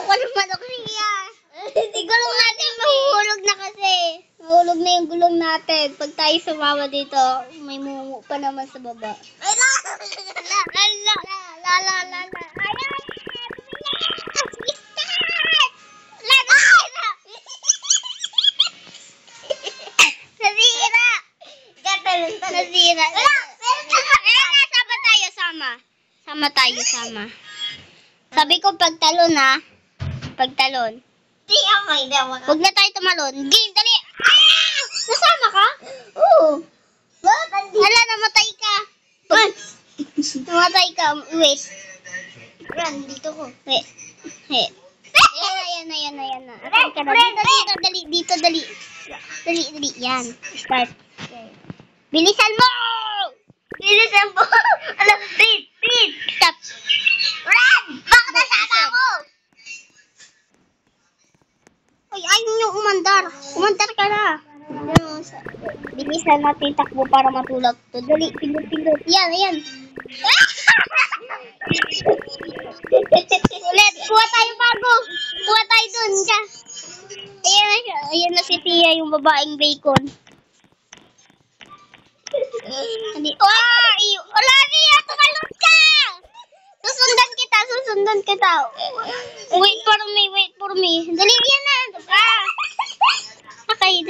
ka ng manok niya. Gulong natin, mahuhulog na kasi. Mahulog na yung gulong natin. Pag tayo sumama dito, may mumu pa naman sa baba. Ay, la. Nasira. Sama. Sabi ko pagtalon ha. Pagtalon. Huwag na tayo tumalon. Game, dali. Nasama ka? Oo. Hala, namatay ka. Namatay ka. Wait. Run, dito ko. Wait. Ayan na. Asan ka na? Dito, dali. Dali. Yan. Start. Bilisan mo! Alam, speed! Stop! Run! Bakit nasama ako? Ay, ayaw nyo umandar. Umandar ka na. Bilisan natin takbo para matulog to. Dali, pindot. Yan. Ulit, kuha tayo bago. Kuha tayo dun, siya. Ayan na si Tia, yung babaeng bacon. Wala niya, tumalon ka! Susundan kita. Wait for me. Dali, yan na. Sakay.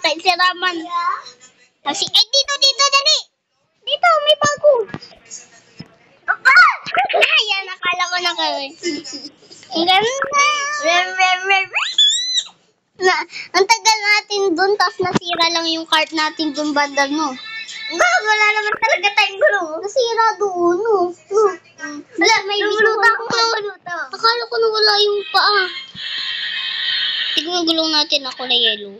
Tayo si Raman. Dito, dali. Dito, may bago. Ayan, nakala ko na kayo. Ang ganda. Ang tagal natin dun, tapos nasira lang yung cart natin dun bandal, no? Wala naman talaga tayong gulong. Nasira doon, no? Wala, may bisuta ko. Akala ko na wala yung paa. Tignan gulong natin, ako na yellow.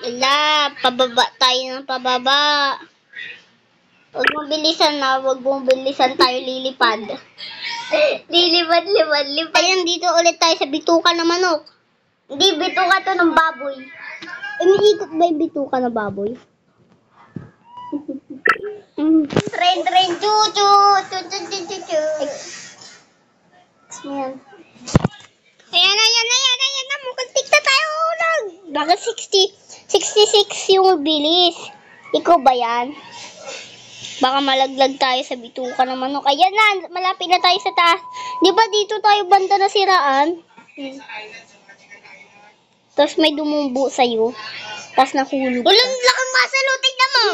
Wala, pababa tayo ng pababa. Huwag mong bilisan tayo lilipad. Lilipad. Ayan, dito ulit tayo sa bituka ng manok. Hindi, bituka to ng baboy. Umiikot ba yung bituka ng baboy? Tren, chu. Ayan na. Mukhang tikta tayo ulang. Bakit 66 yung bilis? Ikaw ba yan? Baka malaglag tayo sa bituka ng manok. Ayan na, malapit na tayo sa taas. Di ba dito tayo banda nasiraan? Tapos may dumumbo sa'yo. Tapos nahulog ka. Walang lakang masalutin na mo.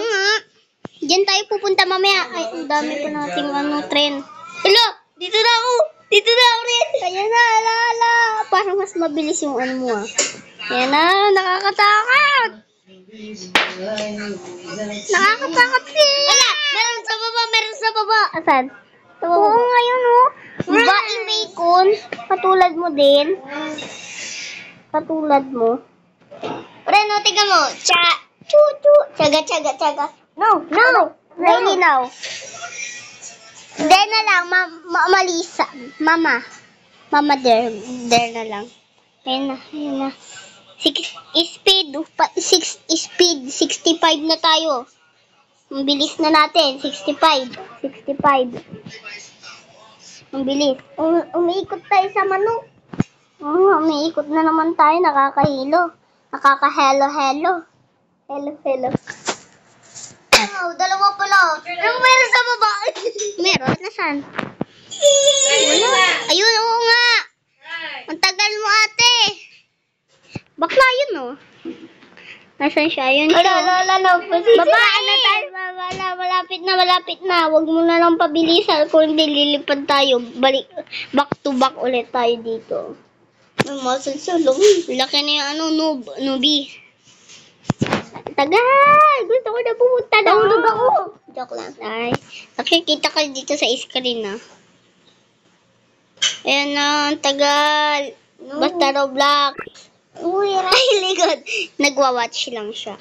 Diyan tayo pupunta mamaya. Ay, ang dami pa nating tren. Hello, dito na ako rin. Ayan na, ala. Parang mas mabilis yung mo. Ayan na, nakakatakot. Nakakatakot siya. Ala, meron sa baba. Asan? Oo, ngayon babaeng bacon. Katulad mo din. Reno, tiga mo. Tsaga. No. Really now. There na lang, Malisa. Mama, there na lang. Ayan na. 65 na tayo. Ang bilis na natin. 65. Ang bilis. Umiikot tayo sa manok. Umiikot na naman tayo. Nakakahilo. Nakaka-hello. Hello. Dalawa pala. Meron sa baba. Meron? Nasaan? Ayun, oo nga. Ang tagal mo, ate. Bakla yun, Nasaan siya? Ayun siya. Babaan na tayo. Malapit na. Huwag mo na lang pabilisan. Kung hindi lilipad tayo. Back to back ulit tayo dito. May masulsulong. Laki na yung nubi. Tagal! Gusto ko na pumunta. Nahulog ako. Joke lang. Ay, nakikita ka dito sa screen, Ayan na, ang tagal. Basta Roblox. Uy, likod. Nagwa-watch lang siya.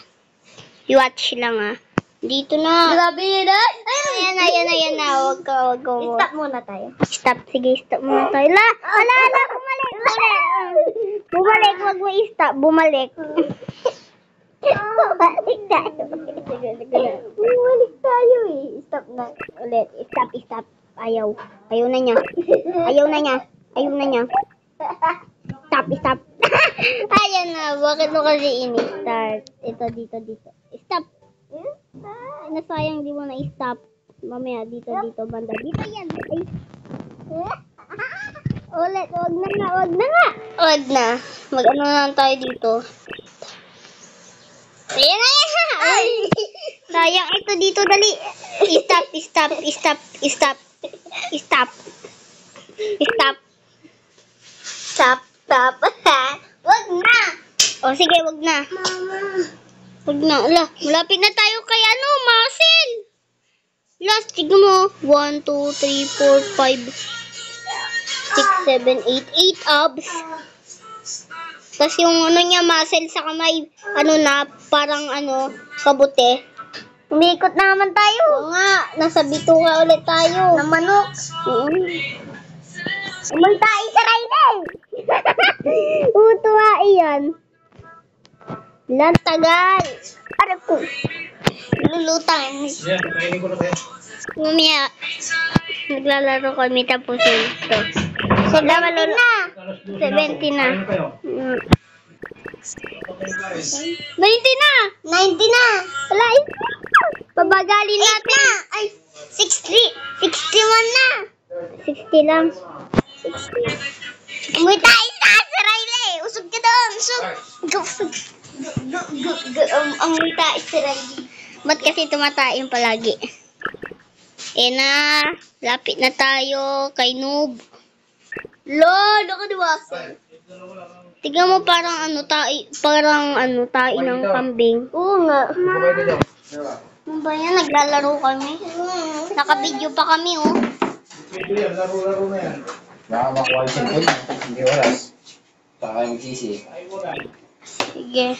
I-watch lang, Dito na. Grabe yun, Ayan na. Huwag ka. Stop muna tayo. Sige, stop muna tayo. Wala, bumalik. Bumalik, wag mo i-stop. Bumalik. Bumalik tayo. Bumalik tayo eh. Stop na. Ulit. Stop. Ayaw. Ayaw na niya. Ayaw na niya. Stop. Ayan na. Bakit mo kasi ini-start? Ito, dito. Stop. Nasayang di mo na-stop. Mamaya, dito, banda. Dito yan. Ay. Ulit. Wag na nga. Mag-ano na lang tayo dito. Ayan na yan. Ay. Sayang ito dito. Dali. Stop. Wag na. O sige, wag na. Ala, malapit na tayo kay Marcel. Last, tignan mo. 1, 2, 3, 4, 5, 6, 7, 8 abs. Tapos yung niya, muscle sa kamay, parang kabuti. Umikot na naman tayo. Oo nga, nasa bituka ulit tayo. Na manok. Umuntain sa rider. Tuwa iyan. Lantagal. Arap ko. Lulutan. Yan, kainin ko na kayo. Mamaya, naglalaro kami tapos ito. So, 70 na. 70 na. 90 na. Wala, pabagalin natin. Ay, 61 na. 60 lang. 60. Umuwi tayo sa Riley. Usog ka doon. Usog. Umuwi tayo sa Riley. Ba't kasi tumatayin palagi? Lapit na tayo kay Noob. Nakadiwasan. Tignan mo parang tae ng kambing. Oo nga. Ano ba yan? Naglalaro kami. Naka-video pa kami, oh. Pwede yan, laro-laro na yan. Baka makuha yung cellphone mo. Hindi oras. Baka kayo magsisi. Ay, wala. Sige.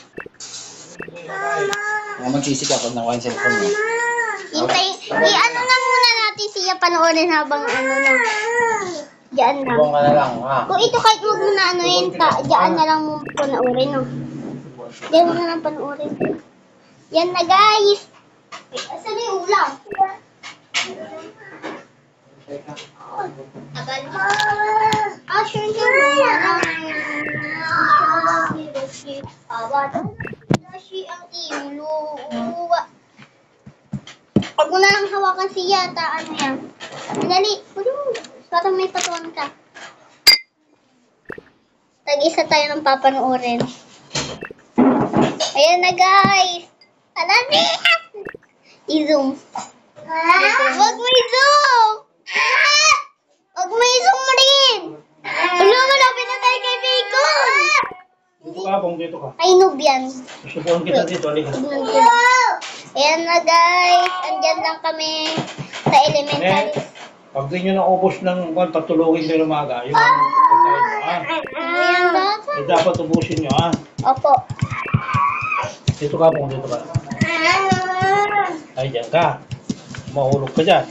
Baka magsisi ka pag nakuha yung cellphone mo. Na muna natin siya panoorin habang diyan na. Ibang ka na lang, ha? Kung ito kahit huwag mo na diyan na lang mo panoorin, no? Diyan mo na lang panoorin. Yan na, guys. Asan na yung ulam? Tagal mo. Sure ang iyong luwa. Huwag mo na lang hawakan siya, yan. Dali, parang may patuan ka. Tag-isa tayo ng papanoorin. Ayan na, guys. I-zoom. Huwag mo i-zoom! Huwag mo i-zoom rin! Malapit na tayo kay Bacon! Dito ka, Bong, dito ka. Ay, noob yan. Susubuhan kita dito, halika. Ayan na, guys. Andyan lang kami sa elementary. Pag di nyo naubos ng patulogin nyo ng umaga, yung pagkain nyo, ha? Ayan ba? Dapat ubusin nyo, ha? Opo. Dito ka, Bong, dito ka. Ay, dyan ka. Mahulog ka dyan.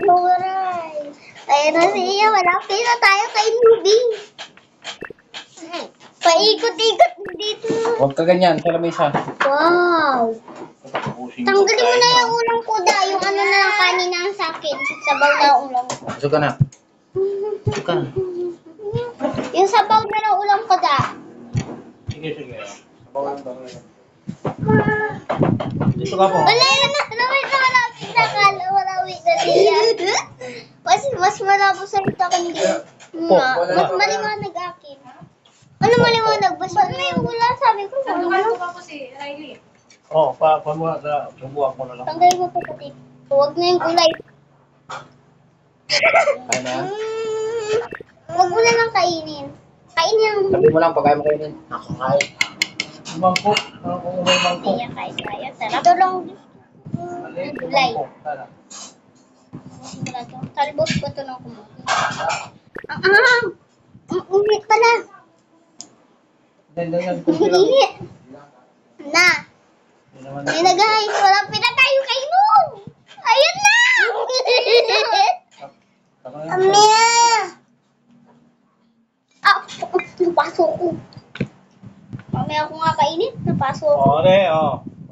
Alright. Ayan na siya. Malapit na tayo kay Nubing. Paikot-ikot dito. Huwag ka ganyan, sa lamesa. Wow. Ubusin Tanggalin mo na yung ulam kuda. Yung na lang kanina ang sakin. Sabaw na ulam. Busog ka na. Busog ka na. Yung sabaw na lang ulam kuda. Sige. Sabaw lang daw. Dito ka, Bong. Wala yun na. Malapit na kala. Malapit na siya. Mas malabo sa ito kundi. Mas maliwanag akin. Ano maliwanag? Basta na yung ulan. Sabi ko. Ano ba po si Riley? Oo, subuhan ko na lang. Tanggalin mo pa pati. Huwag na yung kulay. Kaya na yan. Huwag mo na lang kainin. Kainin yung... Sabi mo lang pag kaya mo kainin. Nakakain. Mangkok. Kung may mangkok. Kaya kaya. Sarap. Ito lang. Gulay. Talbos ko ito ng kumukin. Ang ulit pala. Yan. Ang init. Na. Ayun na, guys. Walang pinatayo kay Noong. Ayun na. Amia. Napasok ko. Mamaya ako nga kainit. pasok.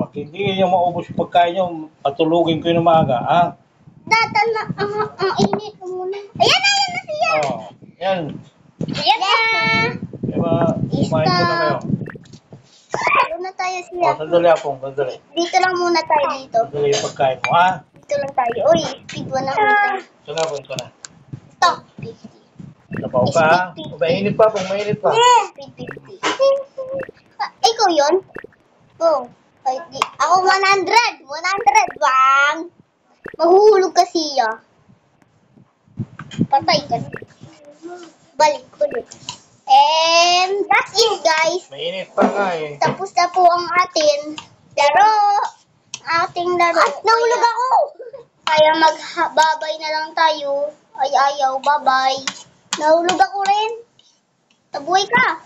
Pag hindi nyo maubos yung pagkain nyo, patulugin ko yung umaga, ha? Datan na, ang init mo muna. Ayan na siya. Yan. Ayan na. Kumain muna kayo. Doon na tayo siya. Sandali akong, sandali. Dito lang muna tayo dito. Sandali yung pagkain mo, ha? Dito lang tayo. Uy, speed 1 na muna tayo. Ito na po, ito na. Stop. 50. Napaw ka, ha? Mainit pa, mainit pa. Speed 50. Ikaw yun? Oh. Ay, ako 100. 100, bang. Mahuhulog kasi ya. Patay ka na. Balik. And that's it, guys. Mainit pa nga eh. Tapos na po ang ating laro. At nahulog ako! Kaya magbabay na lang tayo. Ay, ayaw, babay. Nahulog ako rin. Tabuhay ka.